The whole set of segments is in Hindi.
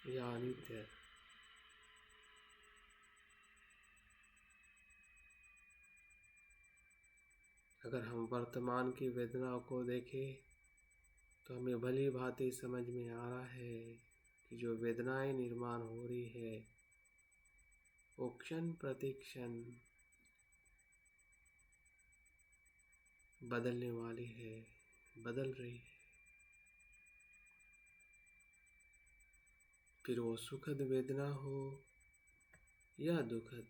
या अनित्य है। अगर हम वर्तमान की वेदना को देखें तो हमें भली भांति समझ में आ रहा है कि जो वेदनाएं निर्माण हो रही है वो क्षण प्रति क्षण बदलने वाली है, बदल रही है। फिर वो सुखद वेदना हो या दुखद,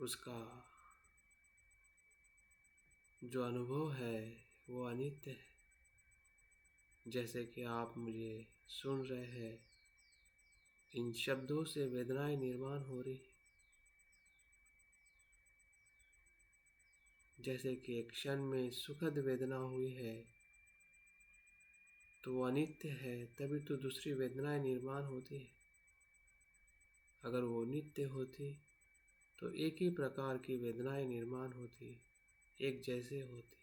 उसका जो अनुभव है वो अनित्य है। जैसे कि आप मुझे सुन रहे हैं, इन शब्दों से वेदनाएं निर्माण हो रही। जैसे कि एक क्षण में सुखद वेदना हुई है तो वो अनित्य है, तभी तो दूसरी वेदनाएं निर्माण होती है। अगर वो नित्य होती तो एक ही प्रकार की वेदनाएं निर्माण होती, एक जैसे होती।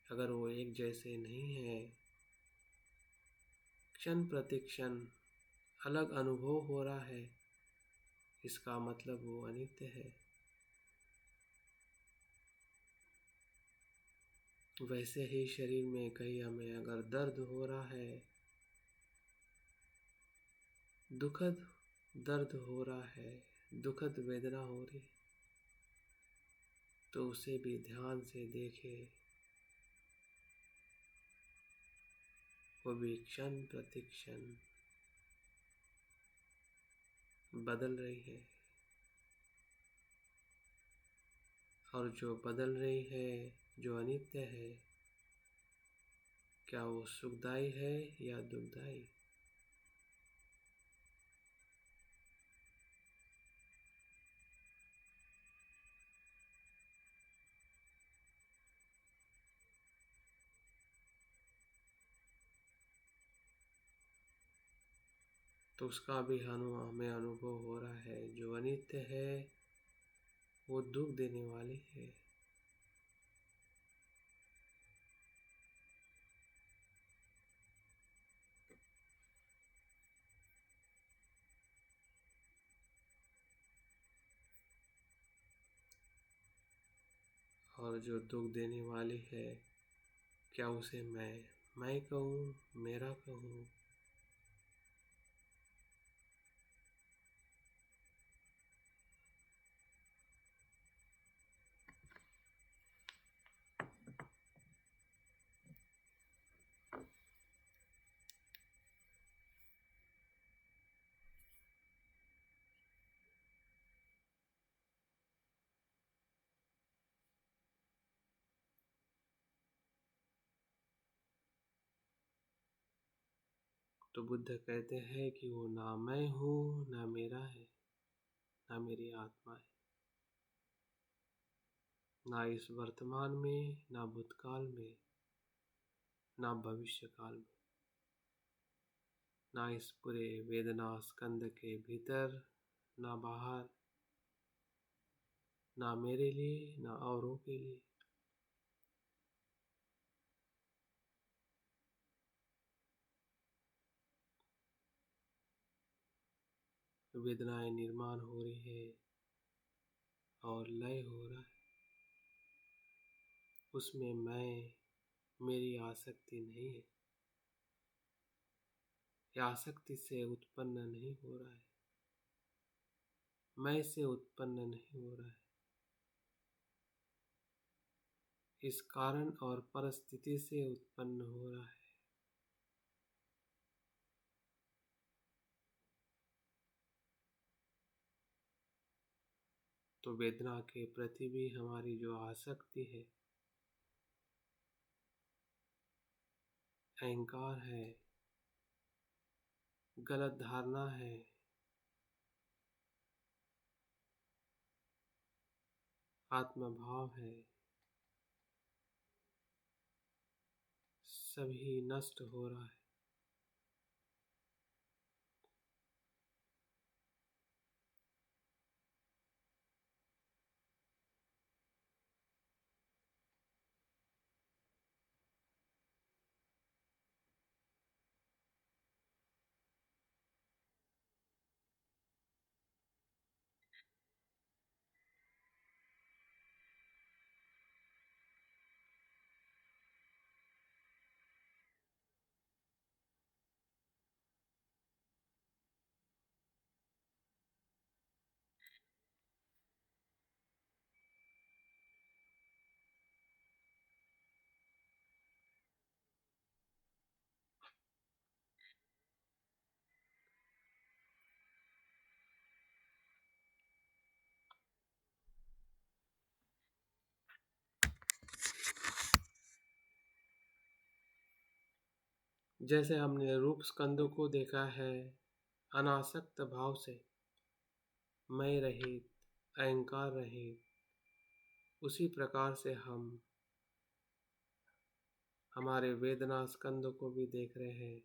अगर वो एक जैसे नहीं है, क्षण प्रति क्षण अलग अनुभव हो रहा है, इसका मतलब वो अनित्य है। वैसे ही शरीर में कहीं हमें अगर दर्द हो रहा है, दुखद दर्द हो रहा है, दुखद वेदना हो रही, तो उसे भी ध्यान से देखे। वो भी क्षण प्रति क्षण बदल रही है, और जो बदल रही है, जो अनित्य है, क्या वो सुखदायी है या दुखदायी? तो उसका भी हमें अनुभव हो रहा है। जो अनित्य है वो दुख देने वाली है। और जो दुख देने वाली है, क्या उसे मैं कहूँ, मेरा कहूँ? तो बुद्ध कहते हैं कि वो ना मैं हूँ, ना मेरा है, ना मेरी आत्मा है, ना इस वर्तमान में, ना भूतकाल में, ना भविष्य काल में, ना इस पूरे वेदना स्कंद के भीतर, ना बाहर, ना मेरे लिए, ना औरों के लिए। वेदनाएं निर्माण हो रही है और लय हो रहा है, उसमें मेरी आसक्ति नहीं है, यह आसक्ति से उत्पन्न नहीं हो रहा है, मैं से उत्पन्न नहीं हो रहा है। इस कारण और परिस्थिति से उत्पन्न हो रहा है। तो वेदना के प्रति भी हमारी जो आसक्ति है, अहंकार है, गलत धारणा है, आत्मभाव है, सभी नष्ट हो रहा है। जैसे हमने रूप स्कंदों को देखा है अनासक्त भाव से, मैं रहित, अहंकार रहित, उसी प्रकार से हम हमारे वेदना स्कंदों को भी देख रहे हैं।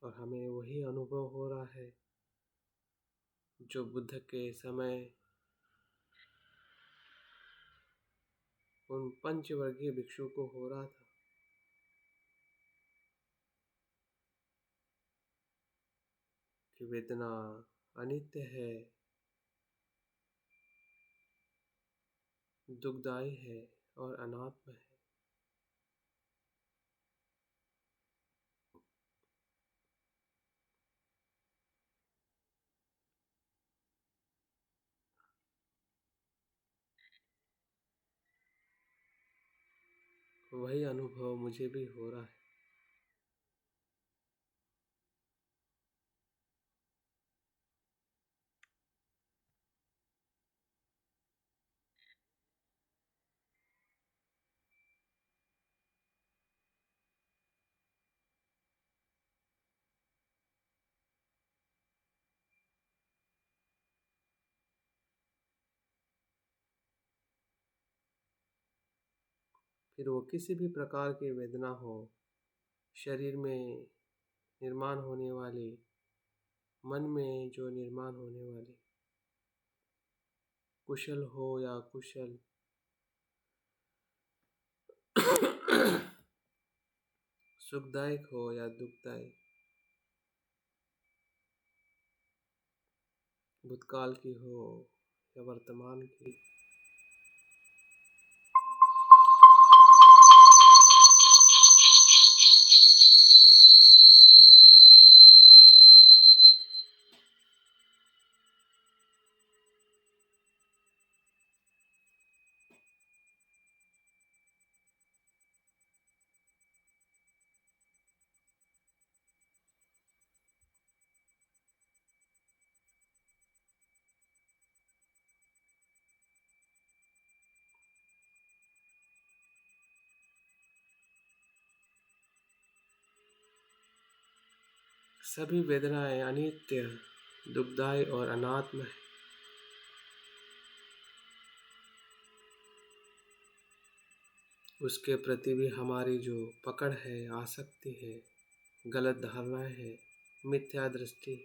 और हमें वही अनुभव हो रहा है जो बुद्ध के समय उन पंचवर्गीय भिक्षु को हो रहा था कि वेदना अनित्य है, दुखदायी है और अनात्म है। वही अनुभव मुझे भी हो रहा है। फिर वो किसी भी प्रकार की वेदना हो, शरीर में निर्माण होने वाली, मन में जो निर्माण होने वाली, कुशल हो या कुशल, सुखदायक हो या दुखदायक, भूतकाल की हो या वर्तमान की, सभी वेदनाएं अनित्य, दुखदायी और अनात्म है। उसके प्रति भी हमारी जो पकड़ है, आसक्ति है, गलत धारणाएं है, मिथ्या दृष्टि,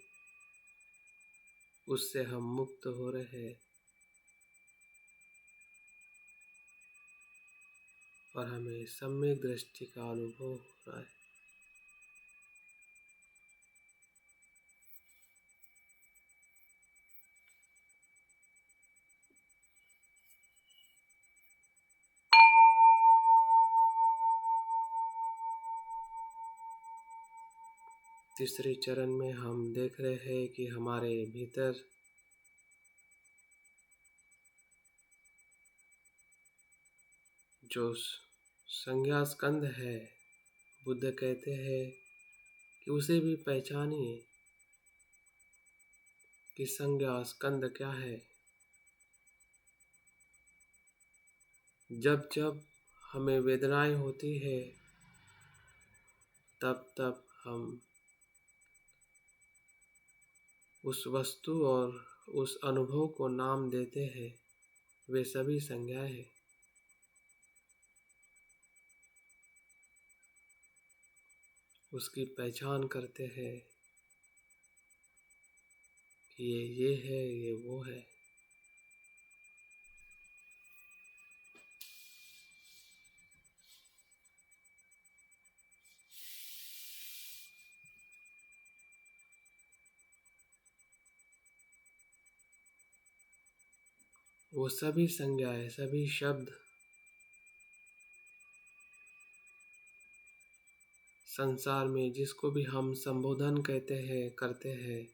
उससे हम मुक्त हो रहे हैं और हमें सम्यक दृष्टि का अनुभव हो रहा है। तीसरे चरण में हम देख रहे हैं कि हमारे भीतर जो संज्ञा स्कंद है, बुद्ध कहते हैं कि उसे भी पहचानिए कि संज्ञा स्कंद क्या है। जब जब हमें वेदनाएं होती है तब तब हम उस वस्तु और उस अनुभव को नाम देते हैं, वे सभी संज्ञाएं हैं। उसकी पहचान करते हैं कि ये है, ये वो है। वो सभी संज्ञाएं, सभी शब्द संसार में जिसको भी हम संबोधन कहते हैं, करते हैं,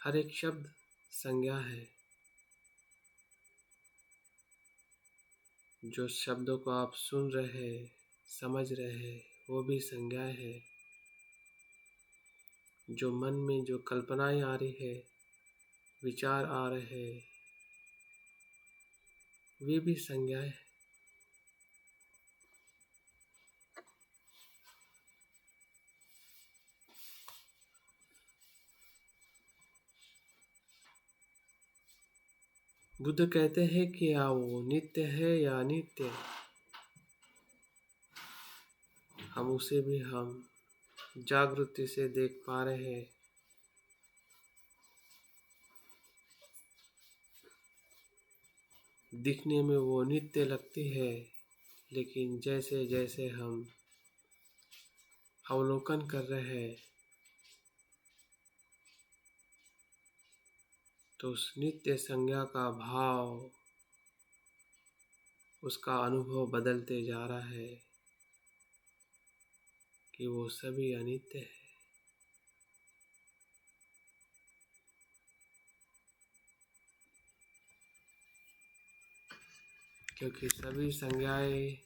हर एक शब्द संज्ञा है। जो शब्दों को आप सुन रहे हैं, समझ रहे हैं, वो भी संज्ञाएं है। जो मन में जो कल्पनाएं आ रही है, विचार आ रहे हैं, वे भी संज्ञाएं हैं। बुद्ध कहते हैं कि क्या वो नित्य है या अनित्य, हम उसे भी हम जागृति से देख पा रहे हैं। दिखने में वो नित्य लगती है, लेकिन जैसे जैसे हम अवलोकन कर रहे हैं तो उस नित्य संज्ञा का भाव, उसका अनुभव बदलते जा रहा है कि वो सभी अनित्य है। क्योंकि सभी संज्ञाएं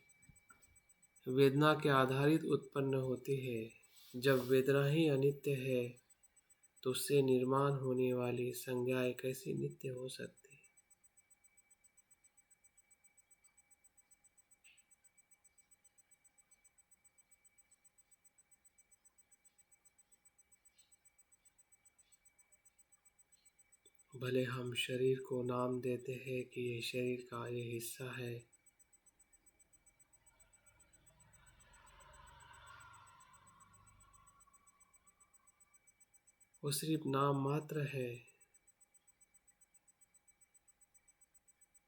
वेदना के आधारित उत्पन्न होती है। जब वेदना ही अनित्य है तो उससे निर्माण होने वाली संज्ञाएं कैसी नित्य हो सकती। भले हम शरीर को नाम देते हैं कि ये शरीर का ये हिस्सा है, वो सिर्फ नाम मात्र है।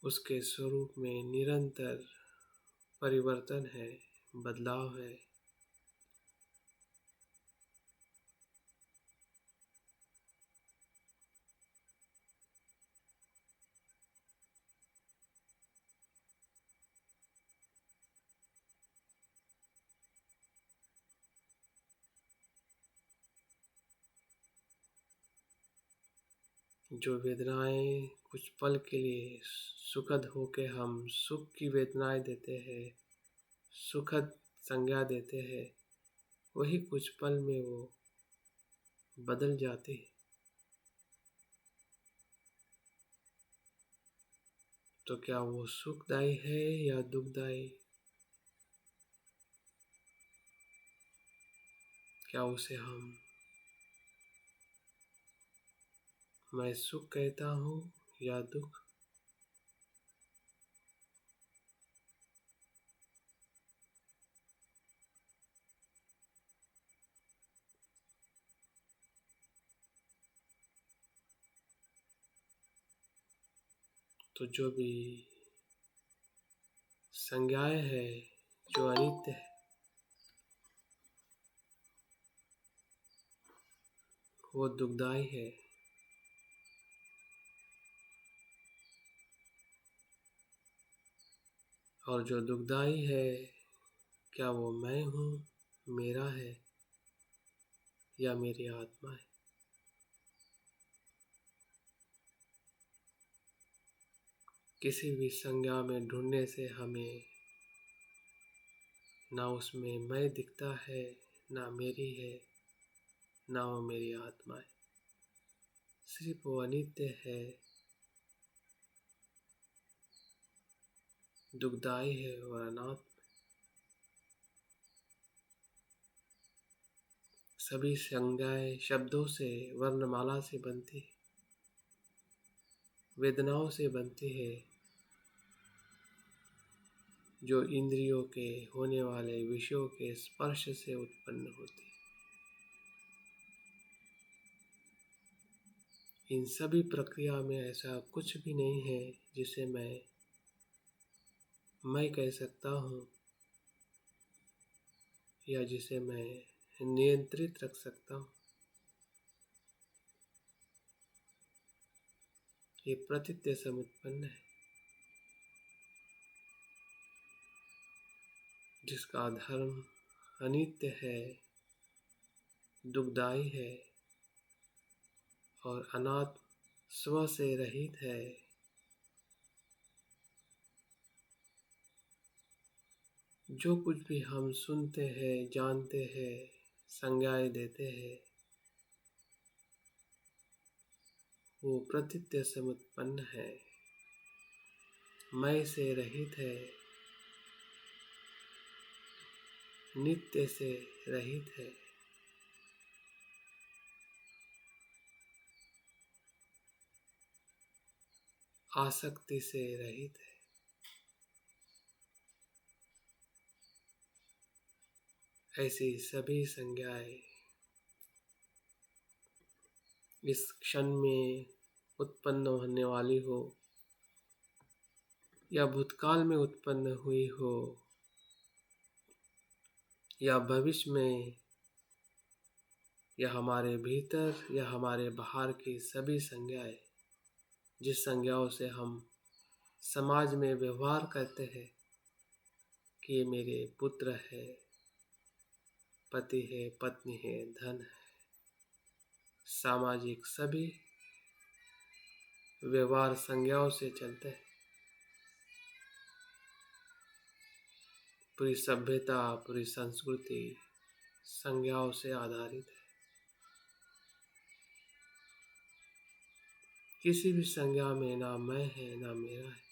उसके स्वरूप में निरंतर परिवर्तन है, बदलाव है। जो वेदनाएं कुछ पल के लिए सुखद होके हम सुख की वेदनाएं देते हैं, सुखद संज्ञा देते हैं, वही कुछ पल में वो बदल जाती है। तो क्या वो सुखदायी है या दुखदायी? क्या उसे मैं सुख कहता हूँ या दुख? तो जो भी संज्ञाएं है जो अनित्य है, वो दुखदायी है। और जो दुखदायी है, क्या वो मैं हूँ, मेरा है या मेरी आत्मा है? किसी भी संज्ञा में ढूंढने से हमें ना उसमें मैं दिखता है, ना मेरी है, ना वो मेरी आत्मा है। सिर्फ वो अनित्य है, दुखदायी है और अनात्म। सभी संज्ञाएं शब्दों से, वर्णमाला से बनती है, वेदनाओं से बनती है, जो इंद्रियों के होने वाले विषयों के स्पर्श से उत्पन्न होती है। इन सभी प्रक्रिया में ऐसा कुछ भी नहीं है जिसे मैं कह सकता हूँ या जिसे मैं नियंत्रित रख सकता हूँ। ये प्रतीत्य से उत्पन्न है, जिसका धर्म अनित्य है, दुखदायी है और अनात्म, स्व से रहित है। जो कुछ भी हम सुनते हैं, जानते हैं, संज्ञाएं देते हैं, वो प्रतीत्य से उत्पन्न है, मैं से रहित है, नित्य से रहित है। आसक्ति से रहित है। ऐसी सभी संज्ञाएं इस क्षण में उत्पन्न होने वाली हो या भूतकाल में उत्पन्न हुई हो या भविष्य में या हमारे भीतर या हमारे बाहर की सभी संज्ञाएं, जिस संज्ञाओं से हम समाज में व्यवहार करते हैं कि ये मेरे पुत्र है, पति है, पत्नी है, धन है, सामाजिक सभी व्यवहार संज्ञाओं से चलते हैं। पूरी सभ्यता, पूरी संस्कृति संज्ञाओं से आधारित है। किसी भी संज्ञा में ना मैं है ना मेरा है,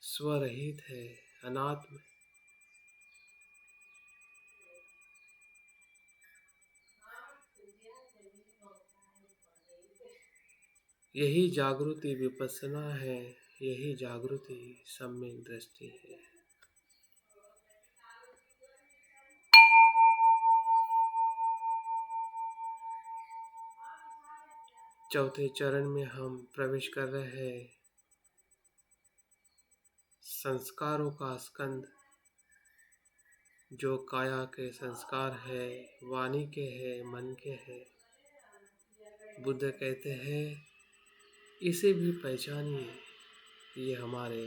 स्वरहित है, अनात्म। यही जागृति विपස්සना है, यही जागृति सम्यक दृष्टि है। चौथे चरण में हम प्रवेश कर रहे हैं संस्कारों का स्कंद, जो काया के संस्कार है, वाणी के है, मन के है। बुद्ध कहते हैं इसे भी पहचानिए, ये हमारे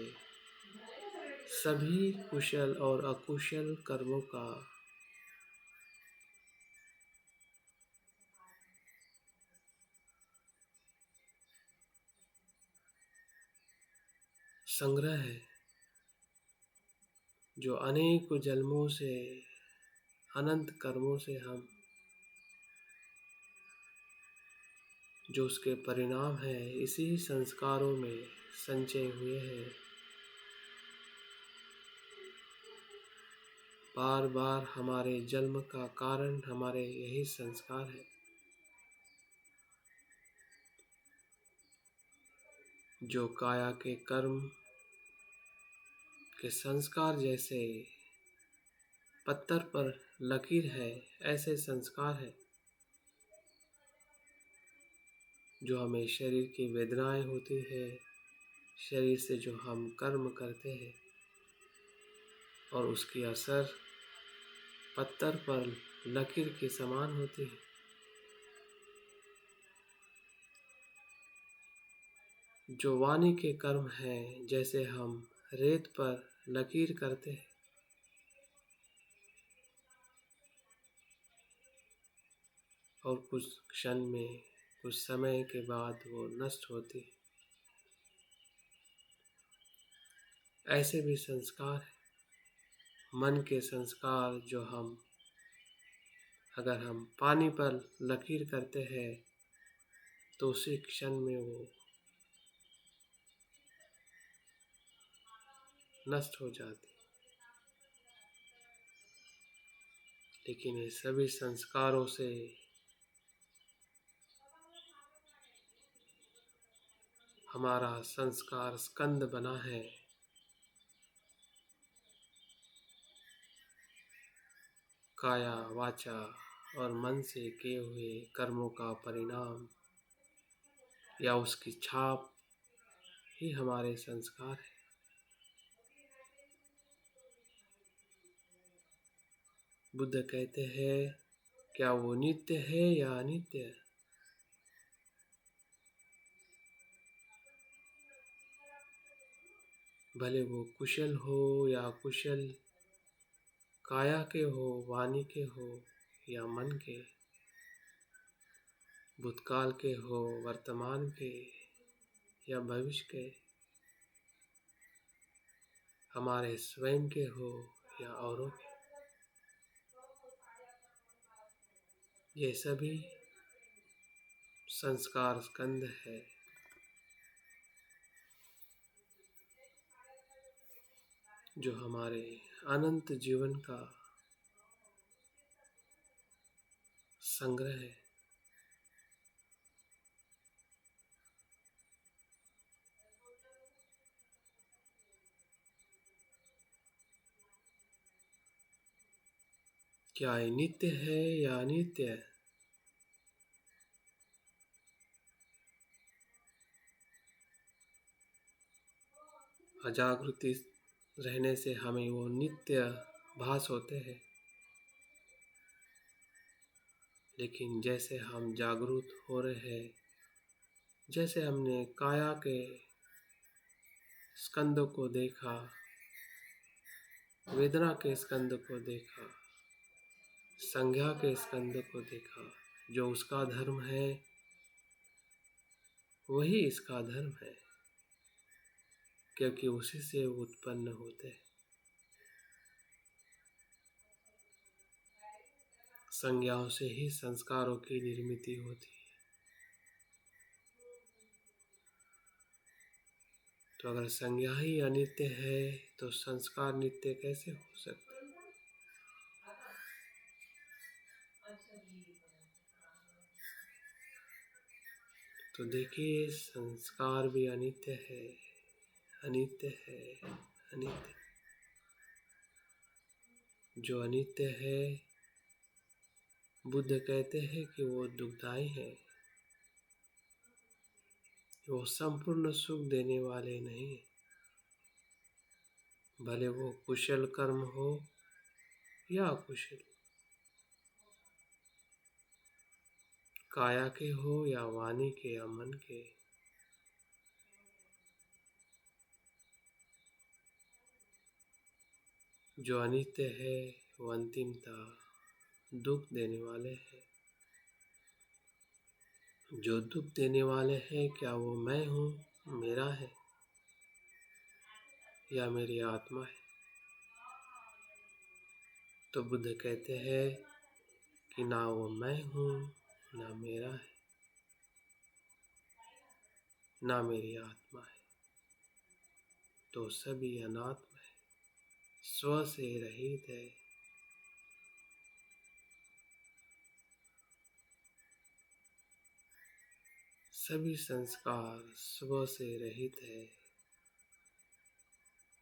सभी कुशल और अकुशल कर्मों का संग्रह है, जो अनेक जन्मों से, अनंत कर्मों से हम, जो उसके परिणाम है, इसी संस्कारों में संचय हुए हैं। बार बार हमारे जन्म का कारण हमारे यही संस्कार है, जो काया के कर्म के संस्कार जैसे पत्थर पर लकीर है, ऐसे संस्कार है जो हमें शरीर की वेदनाएं होती है, शरीर से जो हम कर्म करते हैं और उसकी असर पत्थर पर लकीर के समान होती है। जो वाणी के कर्म हैं, जैसे हम रेत पर लकीर करते हैं और कुछ क्षण में, कुछ समय के बाद वो नष्ट होती है, ऐसे भी संस्कार है। मन के संस्कार जो हम, अगर हम पानी पर लकीर करते हैं तो उसी क्षण में वो नष्ट हो जाती, लेकिन ये सभी संस्कारों से हमारा संस्कार स्कंद बना है। काया, वाचा और मन से किए हुए कर्मों का परिणाम या उसकी छाप ही हमारे संस्कार है। बुद्ध कहते हैं क्या वो नित्य है या अनित्य? भले वो कुशल हो या अकुशल, काया के हो, वाणी के हो या मन के, भूतकाल के हो, वर्तमान के या भविष्य के, हमारे स्वयं के हो या औरों के, ये सभी संस्कार स्कंद है जो हमारे अनंत जीवन का संग्रह है। क्या ये नित्य है या अनित्य है? अजागृति रहने से हमें वो नित्य भास होते हैं, लेकिन जैसे हम जागरूक हो रहे हैं, जैसे हमने काया के स्कंद को देखा, वेदना के स्कंद को देखा, संज्ञा के स्कंद को देखा, जो उसका धर्म है वही इसका धर्म है, क्योंकि उसी से उत्पन्न होते हैं। संज्ञाओं से ही संस्कारों की निर्मिति होती है। तो अगर संज्ञा ही अनित्य है तो संस्कार नित्य कैसे हो सकते हैं? तो देखिए, संस्कार भी अनित्य है, अनित्य है, अनित्य। जो अनित्य है, बुद्ध कहते हैं कि वो दुखदाई है, वो संपूर्ण सुख देने वाले नहीं, भले वो कुशल कर्म हो या अकुशल, काया के हो या वाणी के या मन के। जो अनित्य है वो अंतिमता दुख देने वाले हैं। जो दुख देने वाले हैं, क्या वो मैं हूँ, मेरा है, या मेरी आत्मा है? तो बुद्ध कहते हैं कि ना वो मैं हूँ, ना मेरा है, ना मेरी आत्मा है, तो सभी अनात्म है, स्व से रहित है। सभी संस्कार स्व से रहित है,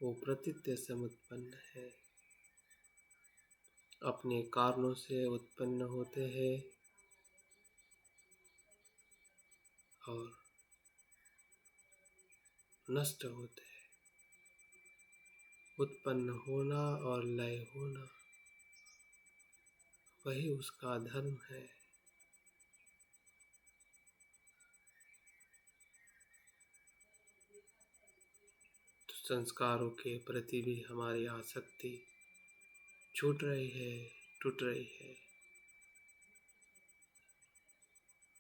वो प्रतीत्य समुत्पन्न है, अपने कारणों से उत्पन्न होते हैं और नष्ट होते हैं। उत्पन्न होना और लय होना वही उसका धर्म है। तो संस्कारों के प्रति भी हमारी आसक्ति छूट रही है, टूट रही है,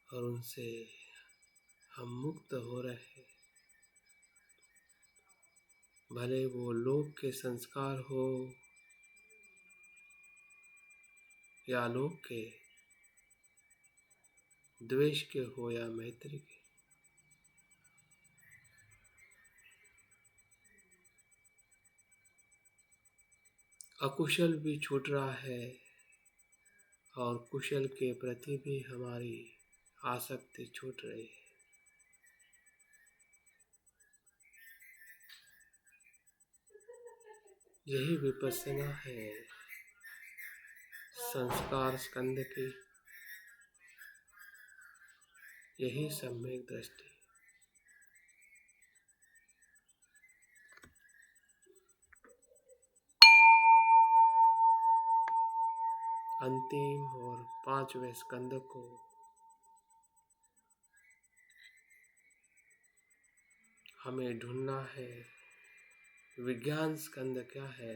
और उनसे हम मुक्त हो रहे हैं। भले वो लोक के संस्कार हो या लोक के, द्वेष के हो या मैत्री के। अकुशल भी छूट रहा है और कुशल के प्रति भी हमारी आसक्ति छूट रही है। यही विपස්සना है, संस्कार स्कंद की यही सम्यक दृष्टि। अंतिम और 5वें स्कंद को हमें ढूंढना है। विज्ञान स्कंद क्या है?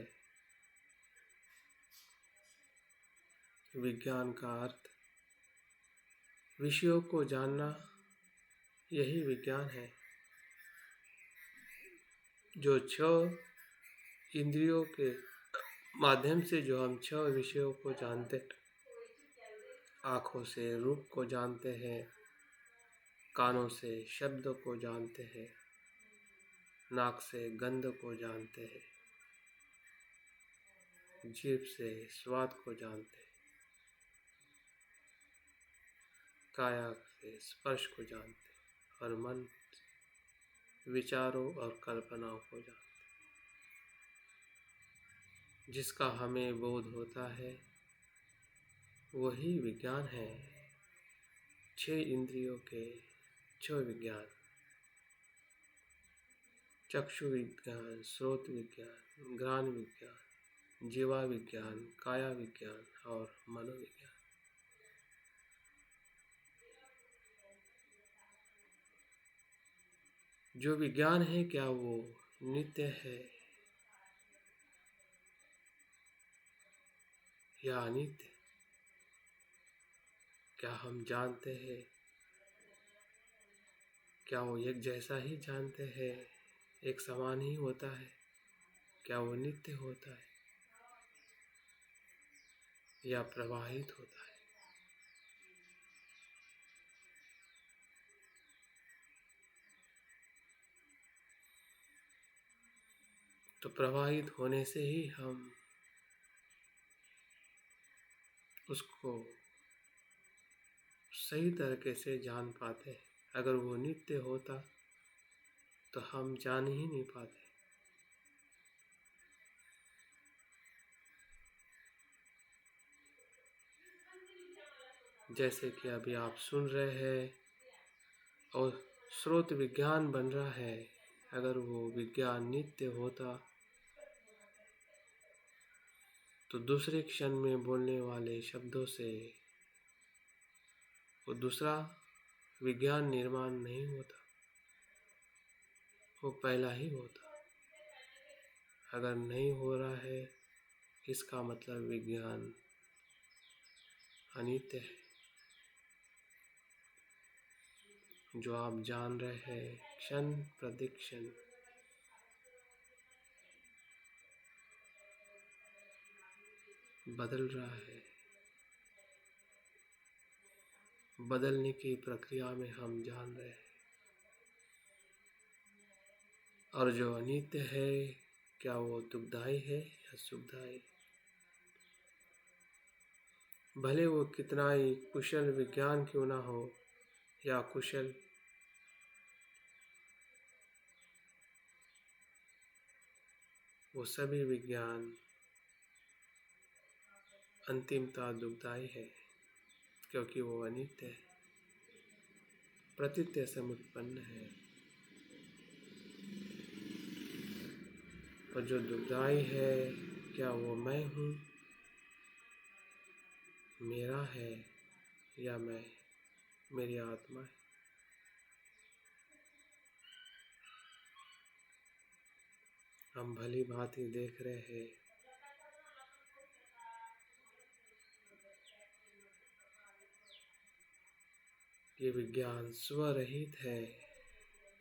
विज्ञान का अर्थ विषयों को जानना, यही विज्ञान है। जो 6 इंद्रियों के माध्यम से जो हम 6 विषयों को जानते हैं, आँखों से रूप को जानते हैं, कानों से शब्द को जानते हैं, नाक से गंध को जानते हैं, जीभ से स्वाद को जानते हैं, काया से स्पर्श को जानते हैं और मन विचारों और कल्पनाओं को जानते हैं। जिसका हमें बोध होता है वही विज्ञान है। 6 इंद्रियों के 6 विज्ञान: चक्षु विज्ञान, श्रोत विज्ञान, घ्राण विज्ञान, जीवा विज्ञान, काया विज्ञान और मनोविज्ञान। जो विज्ञान है क्या वो नित्य है या अनित्य? क्या हम जानते हैं? क्या वो एक जैसा ही जानते हैं, एक समान ही होता है? क्या वो नित्य होता है या प्रवाहित होता है? तो प्रवाहित होने से ही हम उसको सही तरीके से जान पाते हैं। अगर वो नित्य होता तो हम जान ही नहीं पाते। जैसे कि अभी आप सुन रहे हैं और स्रोत विज्ञान बन रहा है। अगर वो विज्ञान नित्य होता तो दूसरे क्षण में बोलने वाले शब्दों से वो दूसरा विज्ञान निर्माण नहीं होता, वो पहला ही होता। अगर नहीं हो रहा है इसका मतलब विज्ञान अनित्य है। जो आप जान रहे हैं क्षण प्रतिक्षण बदल रहा है। बदलने की प्रक्रिया में हम जान रहे हैं। और जो अनित्य है क्या वो दुखदाई है या सुखदाई? भले वो कितना ही कुशल विज्ञान क्यों ना हो या कुशल, वो सभी विज्ञान अंतिमता दुखदाई है, क्योंकि वो अनित्य है, प्रतीत्य से उत्पन्न है। और जो दुखदाई है क्या वो मैं हूँ, मेरा है या मैं मेरी आत्मा है? हम भली भांति देख रहे हैं ये विज्ञान स्वरहित है,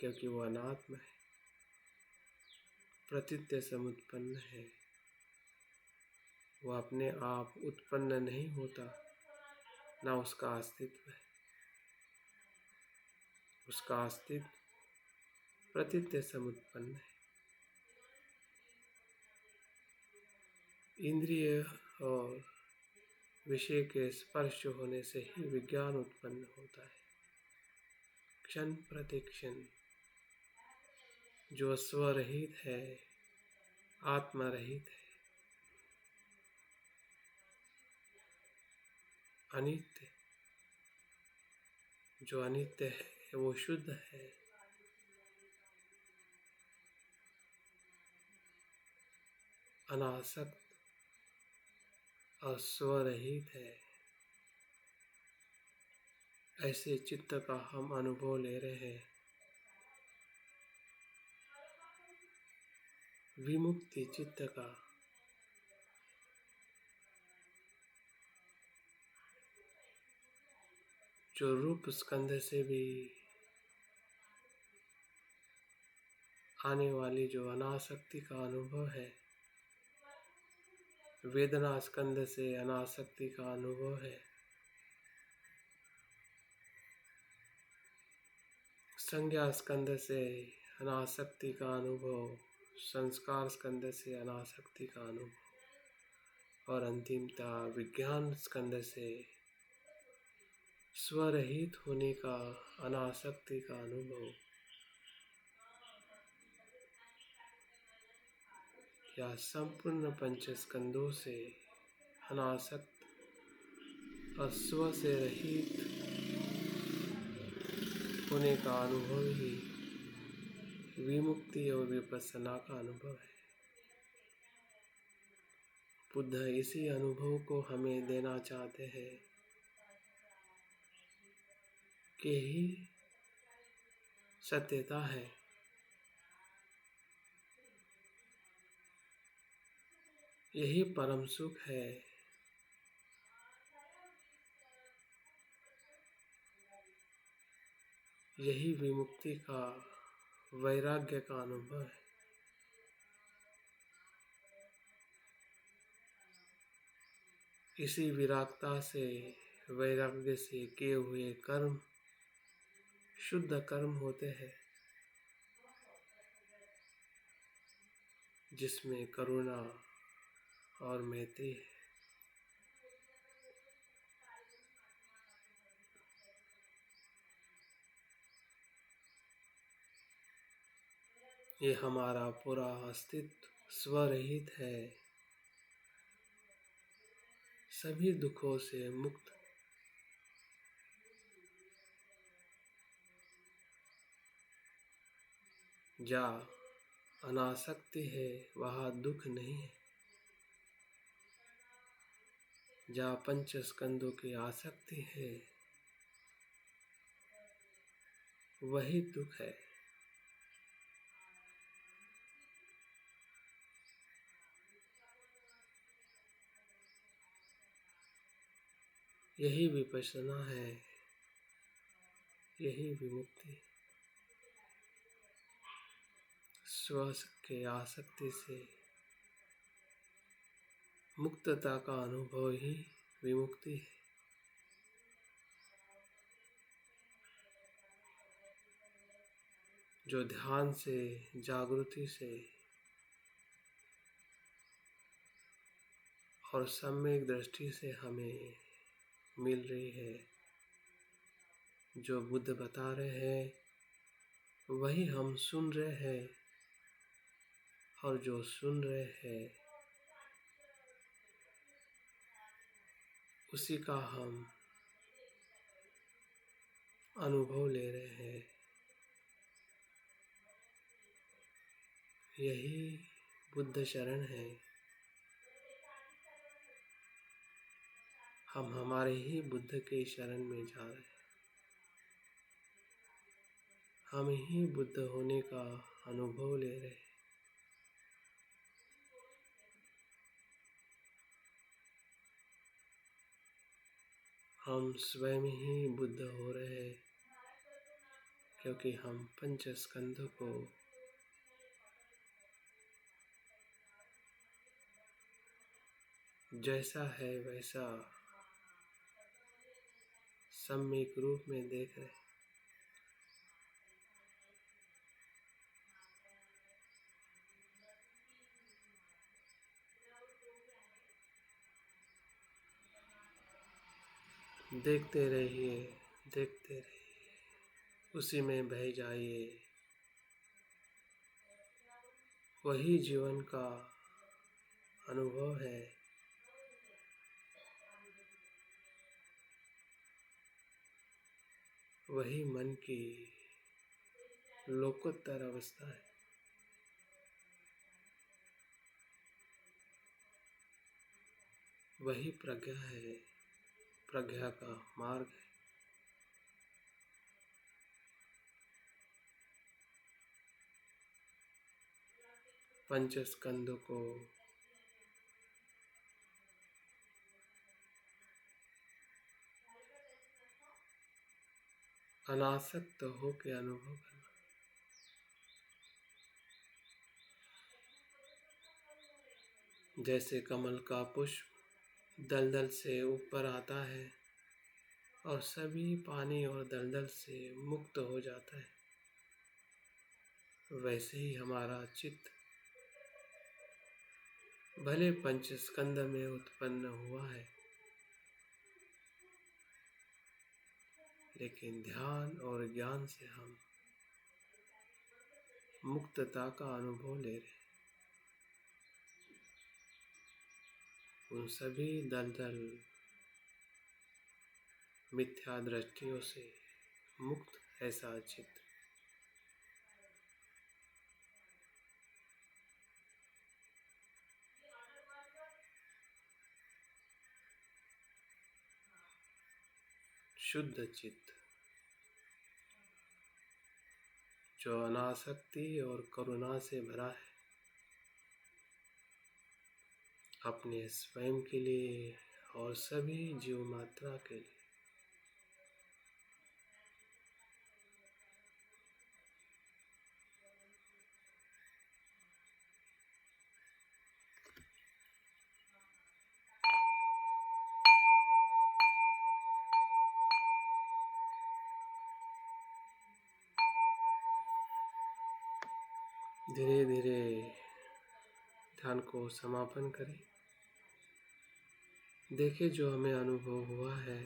क्योंकि वो अनात्म है, प्रतीत्य से उत्पन्न है। वो अपने आप उत्पन्न नहीं होता, ना उसका अस्तित्व है। उसका अस्तित्व प्रतीत्य से उत्पन्न है। इंद्रिय और विषय के स्पर्श होने से ही विज्ञान उत्पन्न होता है। क्षण प्रतिक्षण जो स्वरहित है, आत्मरहित है, अनित्य, जो अनित्य है वो शुद्ध है, अनासक्त और स्वरहित है। ऐसे चित्त का हम अनुभव ले रहे हैं। विमुक्ति चित्त का, जो रूप स्कंध से भी आने वाली जो अनासक्ति का अनुभव है, वेदना स्कंद से अनासक्ति का अनुभव है। संज्ञा स्कंद से अनासक्ति का अनुभव, संस्कार स्कंद से अनासक्ति का अनुभव और अंतिमता विज्ञान स्कंद से स्वरहित होने का, अनासक्ति का अनुभव। या संपूर्ण पंच स्कंदों से अनासक्त और स्व से रहित होने का अनुभव ही विमुक्ति और विपश्यना का अनुभव है। बुद्ध इसी अनुभव को हमें देना चाहते हैं कि ही सत्यता है। यही परम सुख है। यही विमुक्ति का, वैराग्य का अनुभव है। इसी विरागता से, वैराग्य से किए हुए कर्म शुद्ध कर्म होते हैं, जिसमें करुणा और मैत्री है। ये हमारा पूरा अस्तित्व स्वरहित है, सभी दुखों से मुक्त। जहाँ अनासक्ति है वहाँ दुख नहीं है। जहाँ पंच स्कंदों की आसक्ति है वही दुख है। यही विपश्यना है, यही विमुक्ति। स्व के आसक्ति से मुक्तता का अनुभव ही विमुक्ति है। जो ध्यान से, जागृति से और सम्यक दृष्टि से हमें मिल रही है, जो बुद्ध बता रहे हैं वही हम सुन रहे हैं, और जो सुन रहे हैं उसी का हम अनुभव ले रहे हैं। यही बुद्ध शरण है। हम हमारे ही बुद्ध के शरण में जा रहे हैं। हम ही बुद्ध होने का अनुभव ले रहे हैं। हम स्वयं ही बुद्ध हो रहे हैं, क्योंकि हम पंच स्कंध को जैसा है वैसा सम्यक रूप में देख रहे हैं। देखते रहिए, देखते रहिए, उसी में बह जाइए। वही जीवन का अनुभव है। वही मन की लोकोत्तर अवस्था है। वही प्रज्ञा है, प्रज्ञा का मार्ग है। पंच स्कंदों को अनासक्त हो के अनुभव करना। जैसे कमल का पुष्प दलदल से ऊपर आता है और सभी पानी और दलदल से मुक्त हो जाता है, वैसे ही हमारा चित्त भले पंच स्कंद में उत्पन्न हुआ है, लेकिन ध्यान और ज्ञान से हम मुक्तता का अनुभव ले रहे हैं। उन सभी दलदल मिथ्या दृष्टियों से मुक्त ऐसा चित्त शुद्ध चित्त जो अनासक्ति और करुणा से भरा है, अपने स्वयं के लिए और सभी जीव मात्रा के लिए। धीरे धीरे ध्यान को समापन करें। देखें जो हमें अनुभव हुआ है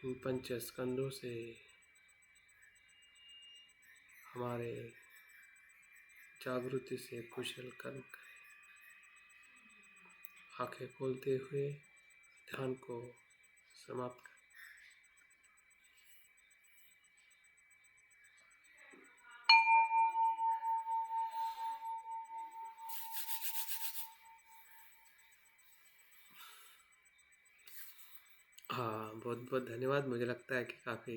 इन पंच स्कंदों से हमारे जागृति से कुशल कर्म करें। आंखें खोलते हुए ध्यान को समाप्त करें। हाँ, बहुत बहुत धन्यवाद। मुझे लगता है कि काफ़ी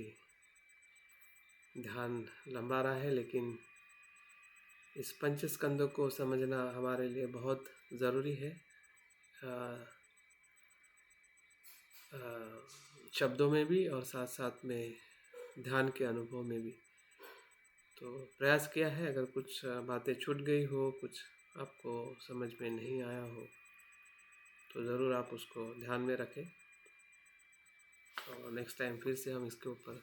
ध्यान लंबा रहा है, लेकिन इस पंच स्कंदों को समझना हमारे लिए बहुत ज़रूरी है, शब्दों में भी और साथ साथ में ध्यान के अनुभव में भी। तो प्रयास किया है, अगर कुछ बातें छूट गई हो, कुछ आपको समझ में नहीं आया हो, तो ज़रूर आप उसको ध्यान में रखें और नेक्स्ट टाइम फिर से हम इसके ऊपर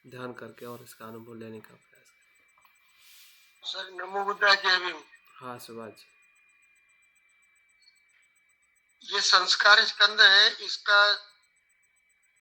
ध्यान करके और इसका अनुभव लेने का प्रयास करें। सर नमो बुद्धा जय भीम। हाँ सुभाष जी, ये संस्कार स्कंद है, इसका